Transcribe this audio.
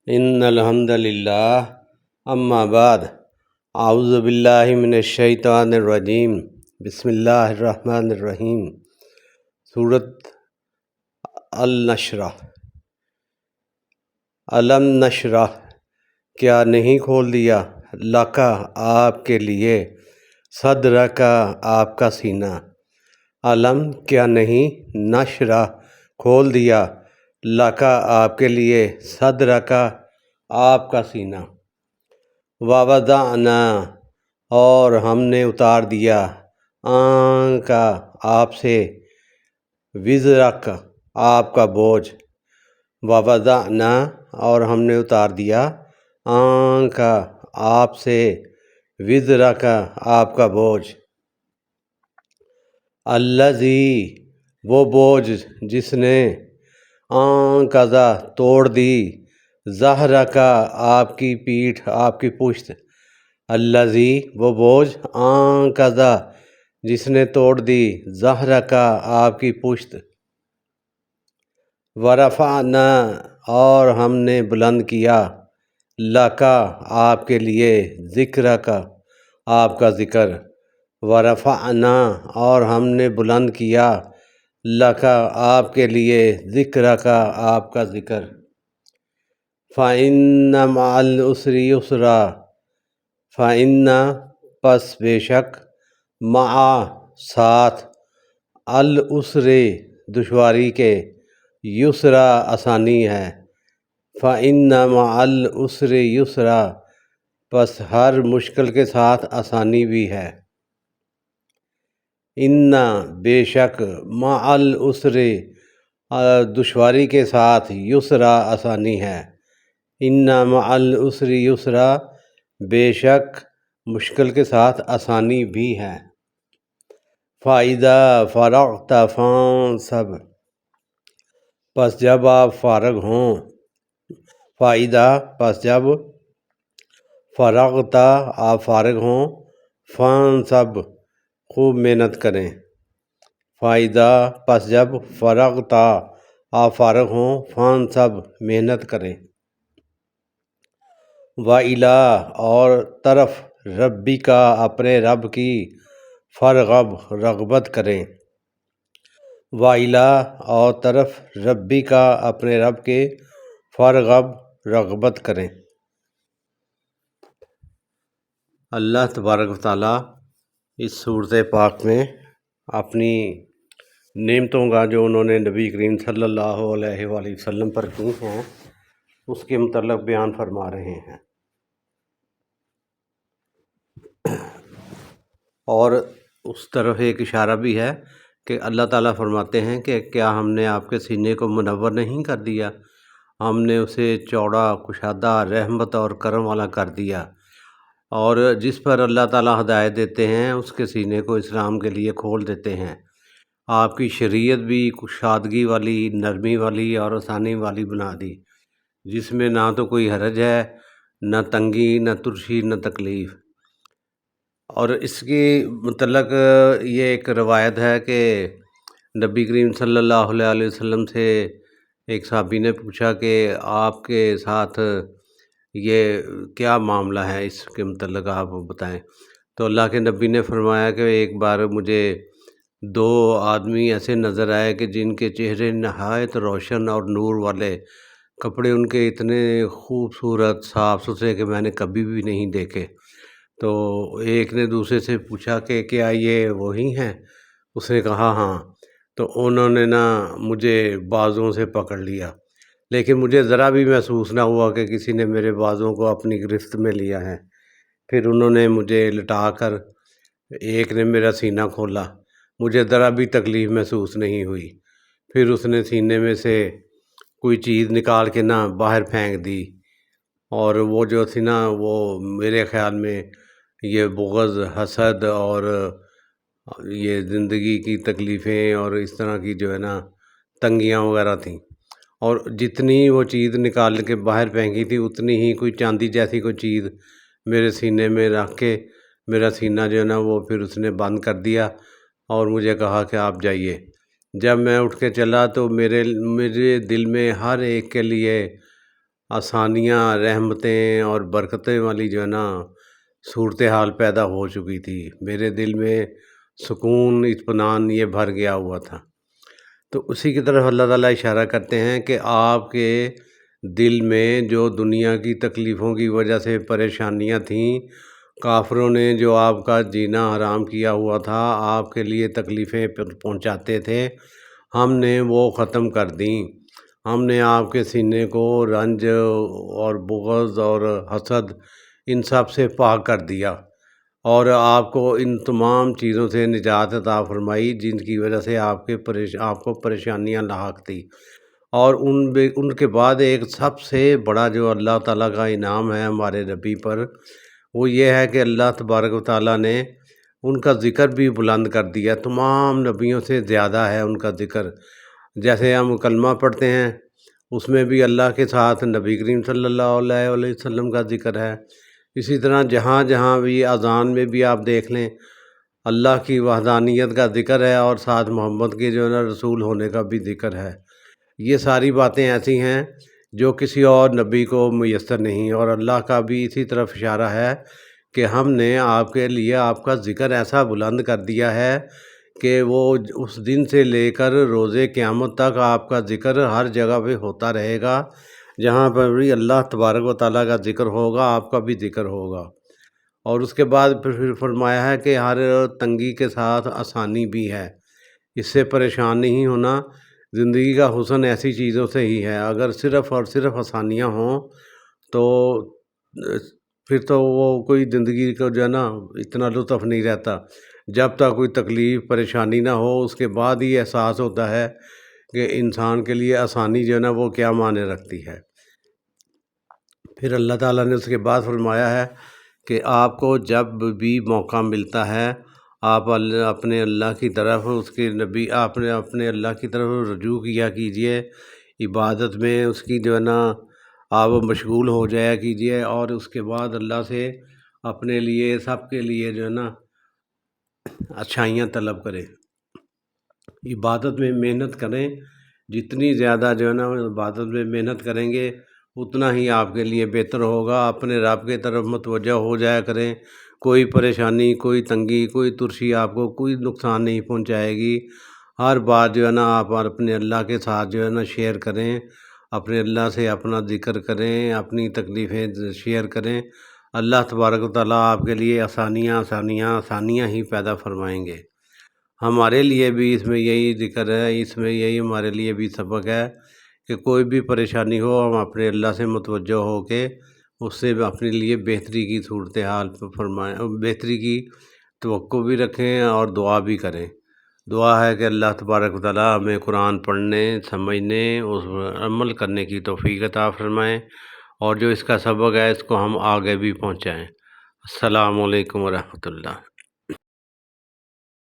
ان الحمد للہ اما بعد اعوذ باللہ من الشیطان الرجیم بسم اللہ الرحمن الرحیم۔ سورۃ النشرح۔ الم نشرح، کیا نہیں کھول دیا، لکا آپ کے لیے، صدرکا آپ کا سینہ۔ الم کیا نہیں، نشرح کھول دیا، لکا آپ کے لیے، صدرکا آپ کا سینہ۔ ووضعنا اور ہم نے اتار دیا، عنکا آپ سے، وزرک آپ کا بوجھ۔ ووضعنا اور ہم نے اتار دیا، عنکا آپ سے، وزرک آپ کا بوجھ۔ الذی وہ بوجھ جس نے، انقضا توڑ دی، ظہرک آپ کی پیٹھ، آپ کی پشت۔ الذی وہ بوجھ، انقضا جس نے توڑ دی، ظہرک آپ کی پشت۔ ورفعنا اور ہم نے بلند کیا، لکا آپ کے لیے، ذکرک آپ کا ذکر۔ ورفعنا اور ہم نے بلند کیا، لکا آپ کے لیے، ذکرک آپ کا ذکر۔ فَإِنَّ مَعَ الْعُسْرِ يُسْرًا، فَإِنَّ پس بے شک، مع ساتھ، العسر دشواری کے، یسرا آسانی ہے۔ فَإِنَّ مَعَ الْعُسْرِ يُسْرًا پس ہر مشکل کے ساتھ آسانی بھی ہے۔ ان بے شک، مع العسر دشواری کے ساتھ، یسرا آسانی ہے۔ ان مع العسر یسرا بے شک مشکل کے ساتھ آسانی بھی ہے۔ فَإِذَا فَرَغْتَ فَانصَبْ پس جب آپ فارغ ہوں۔ فَإِذَا پس جب، فرغت آپ فارغ ہوں، فانصب خوب محنت کریں۔ فَإِذَا پس جب، فرغت آپ فارغ ہوں، فانصب محنت کریں۔ وَإِلَىٰ اور طرف، ربک اپنے رب کی، فرغب رغبت کریں۔ وَإِلَىٰ اور طرف، ربک اپنے رب کے، فرغب رغبت کریں۔ اللہ تبارک و تعالیٰ اس صورت پاک میں اپنی نعمتوں کا جو انہوں نے نبی کریم صلی اللہ علیہ وآلہ وسلم پر کی ہیں، اس کے متعلق بیان فرما رہے ہیں۔ اور اس طرف ایک اشارہ بھی ہے کہ اللہ تعالیٰ فرماتے ہیں کہ کیا ہم نے آپ کے سینے کو منور نہیں کر دیا، ہم نے اسے چوڑا، کشادہ، رحمت اور کرم والا کر دیا۔ اور جس پر اللہ تعالیٰ ہدایت دیتے ہیں، اس کے سینے کو اسلام کے لیے کھول دیتے ہیں۔ آپ کی شریعت بھی کشادگی والی، نرمی والی اور آسانی والی بنا دی، جس میں نہ تو کوئی حرج ہے، نہ تنگی، نہ ترشی، نہ تکلیف۔ اور اس کی متعلق یہ ایک روایت ہے کہ نبی کریم صلی اللہ علیہ وسلم سے ایک صحابی نے پوچھا کہ آپ کے ساتھ یہ کیا معاملہ ہے، اس کے متعلق آپ بتائیں۔ تو اللہ کے نبی نے فرمایا کہ ایک بار مجھے دو آدمی ایسے نظر آئے کہ جن کے چہرے نہایت روشن اور نور والے، کپڑے ان کے اتنے خوبصورت، صاف ستھرے کہ میں نے کبھی بھی نہیں دیکھے۔ تو ایک نے دوسرے سے پوچھا کہ کیا یہ وہی ہیں؟ اس نے کہا ہاں۔ تو انہوں نے مجھے بازوں سے پکڑ لیا، لیکن مجھے ذرا بھی محسوس نہ ہوا کہ کسی نے میرے بازوں کو اپنی گرفت میں لیا ہے۔ پھر انہوں نے مجھے لٹا کر، ایک نے میرا سینہ کھولا، مجھے ذرا بھی تکلیف محسوس نہیں ہوئی۔ پھر اس نے سینے میں سے کوئی چیز نکال کے باہر پھینک دی، اور وہ جو تھی وہ میرے خیال میں یہ بغض، حسد اور یہ زندگی کی تکلیفیں اور اس طرح کی جو ہے تنگیاں وغیرہ تھیں۔ اور جتنی وہ چیز نکال کے باہر پھینکی تھی، اتنی ہی کوئی چاندی جیسی کوئی چیز میرے سینے میں رکھ کے میرا سینہ جو ہے وہ پھر اس نے بند کر دیا، اور مجھے کہا کہ آپ جائیے۔ جب میں اٹھ کے چلا تو میرے دل میں ہر ایک کے لیے آسانیاں، رحمتیں اور برکتیں والی جو ہے نا صورتحال پیدا ہو چکی تھی۔ میرے دل میں سکون، اطمینان یہ بھر گیا ہوا تھا۔ تو اسی کی طرف اللہ تعالیٰ اشارہ کرتے ہیں کہ آپ کے دل میں جو دنیا کی تکلیفوں کی وجہ سے پریشانیاں تھیں، کافروں نے جو آپ کا جینا حرام کیا ہوا تھا، آپ کے لیے تکلیفیں پہنچاتے تھے، ہم نے وہ ختم کر دیں۔ ہم نے آپ کے سینے کو رنج اور بغض اور حسد ان سب سے پاک کر دیا، اور آپ کو ان تمام چیزوں سے نجات عطا فرمائی جن کی وجہ سے آپ کو پریشانیاں لاحق تھی۔ اور ان کے بعد ایک سب سے بڑا جو اللہ تعالیٰ کا انعام ہے ہمارے نبی پر، وہ یہ ہے کہ اللہ تبارک و تعالیٰ نے ان کا ذکر بھی بلند کر دیا۔ تمام نبیوں سے زیادہ ہے ان کا ذکر۔ جیسے ہم کلمہ پڑھتے ہیں، اس میں بھی اللہ کے ساتھ نبی کریم صلی اللہ علیہ وسلم کا ذکر ہے۔ اسی طرح جہاں جہاں بھی اذان میں بھی آپ دیکھ لیں، اللہ کی وحدانیت کا ذکر ہے، اور ساتھ محمد کے جو ہے نا رسول ہونے کا بھی ذکر ہے۔ یہ ساری باتیں ایسی ہیں جو کسی اور نبی کو میسر نہیں، اور اللہ کا بھی اسی طرف اشارہ ہے کہ ہم نے آپ کے لیے آپ کا ذکر ایسا بلند کر دیا ہے کہ وہ اس دن سے لے کر روز قیامت تک آپ کا ذکر ہر جگہ پہ ہوتا رہے گا۔ جہاں پر بھی اللہ تبارک و تعالیٰ کا ذکر ہوگا، آپ کا بھی ذکر ہوگا۔ اور اس کے بعد پھر فرمایا ہے کہ ہر تنگی کے ساتھ آسانی بھی ہے، اس سے پریشان نہیں ہونا۔ زندگی کا حسن ایسی چیزوں سے ہی ہے، اگر صرف اور صرف آسانیاں ہوں تو پھر تو وہ کوئی زندگی کو جو ہے نا اتنا لطف نہیں رہتا۔ جب تک کوئی تکلیف پریشانی نہ ہو، اس کے بعد ہی احساس ہوتا ہے کہ انسان کے لیے آسانی جو ہے نا وہ کیا معنی رکھتی ہے۔ پھر اللہ تعالیٰ نے اس کے بعد فرمایا ہے کہ آپ کو جب بھی موقع ملتا ہے، آپ اپنے اللہ کی طرف، اس کے نبی، آپ نے اپنے اللہ کی طرف رجوع کیا کیجئے، عبادت میں اس کی جو ہے نا آپ مشغول ہو جایا کیجئے، اور اس کے بعد اللہ سے اپنے لیے، سب کے لیے جو ہے نا اچھائیاں طلب کریں، عبادت میں محنت کریں۔ جتنی زیادہ جو ہے نا عبادت میں محنت کریں گے، اتنا ہی آپ کے لیے بہتر ہوگا۔ اپنے رب کے طرف متوجہ ہو جایا کریں۔ کوئی پریشانی، کوئی تنگی، کوئی ترشی آپ کو کوئی نقصان نہیں پہنچائے گی۔ ہر بات جو ہے نا آپ اپنے اللہ کے ساتھ جو ہے نا شیئر کریں، اپنے اللہ سے اپنا ذکر کریں، اپنی تکلیفیں شیئر کریں۔ اللہ تبارک و تعالیٰ آپ کے لیے آسانیاں ہی پیدا فرمائیں گے۔ ہمارے لیے بھی اس میں یہی ذکر ہے، اس میں یہی ہمارے لیے بھی سبق ہے کہ کوئی بھی پریشانی ہو، ہم اپنے اللہ سے متوجہ ہو کے اس سے اپنے لیے بہتری کی صورتحال فرمائیں، بہتری کی توقع بھی رکھیں اور دعا بھی کریں۔ دعا ہے کہ اللہ تبارک و تعالیٰ ہمیں قرآن پڑھنے، سمجھنے، اس پر عمل کرنے کی توفیق عطا فرمائیں، اور جو اس کا سبق ہے اس کو ہم آگے بھی پہنچائیں۔ السلام علیکم ورحمۃ اللہ۔